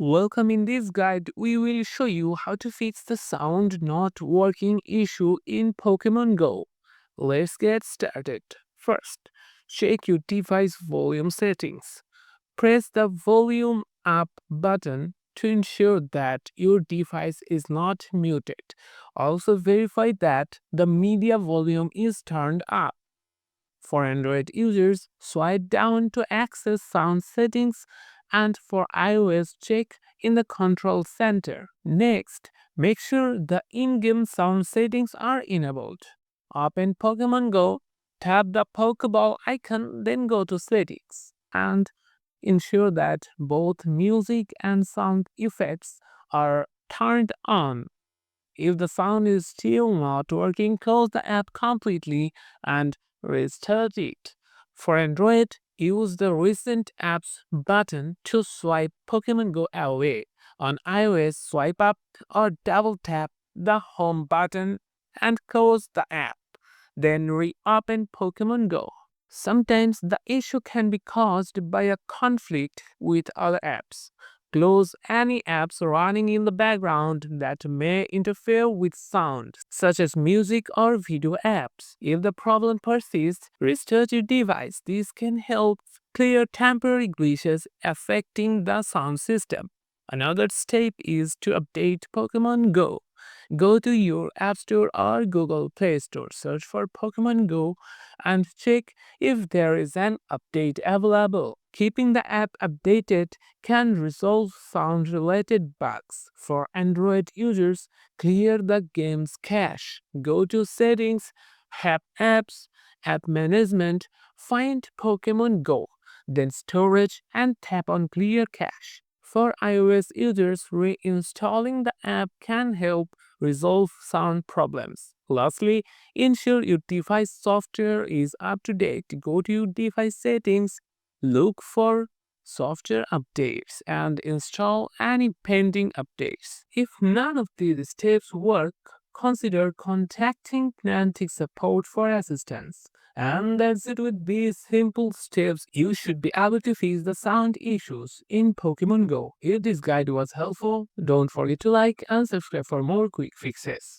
Welcome. In this guide, we will show you how to fix the sound not working issue in Pokemon Go. Let's get started. First, check your device volume settings. Press the volume up button to ensure that your device is not muted. Also verify that the media volume is turned up. For Android users, swipe down to access sound settings, and for iOS, check in the control center. Next, make sure the in-game sound settings are enabled. Open Pokemon Go, tap the Pokeball icon, then go to settings and ensure that both music and sound effects are turned on. If the sound is still not working, close the app completely and restart it. For Android, use the Recent Apps button to swipe Pokemon Go away. On iOS, swipe up or double tap the Home button and close the app. Then reopen Pokemon Go. Sometimes the issue can be caused by a conflict with other apps. Close any apps running in the background that may interfere with sound, such as music or video apps. If the problem persists, restart your device. This can help clear temporary glitches affecting the sound system. Another step is to update Pokemon Go. Go to your App Store or Google Play Store, search for Pokemon Go, and check if there is an update available. Keeping the app updated can resolve sound related bugs. For Android users, clear the game's cache. Go to Settings, App Apps, App Management, find Pokemon Go, then Storage, and tap on Clear Cache. For iOS users, reinstalling the app can help resolve sound problems. Lastly, ensure your device software is up to date. Go to your device settings, look for software updates, and install any pending updates. If none of these steps work, consider contacting Niantic support for assistance. And that's it. With these simple steps, you should be able to fix the sound issues in Pokemon Go. If this guide was helpful, don't forget to like and subscribe for more quick fixes.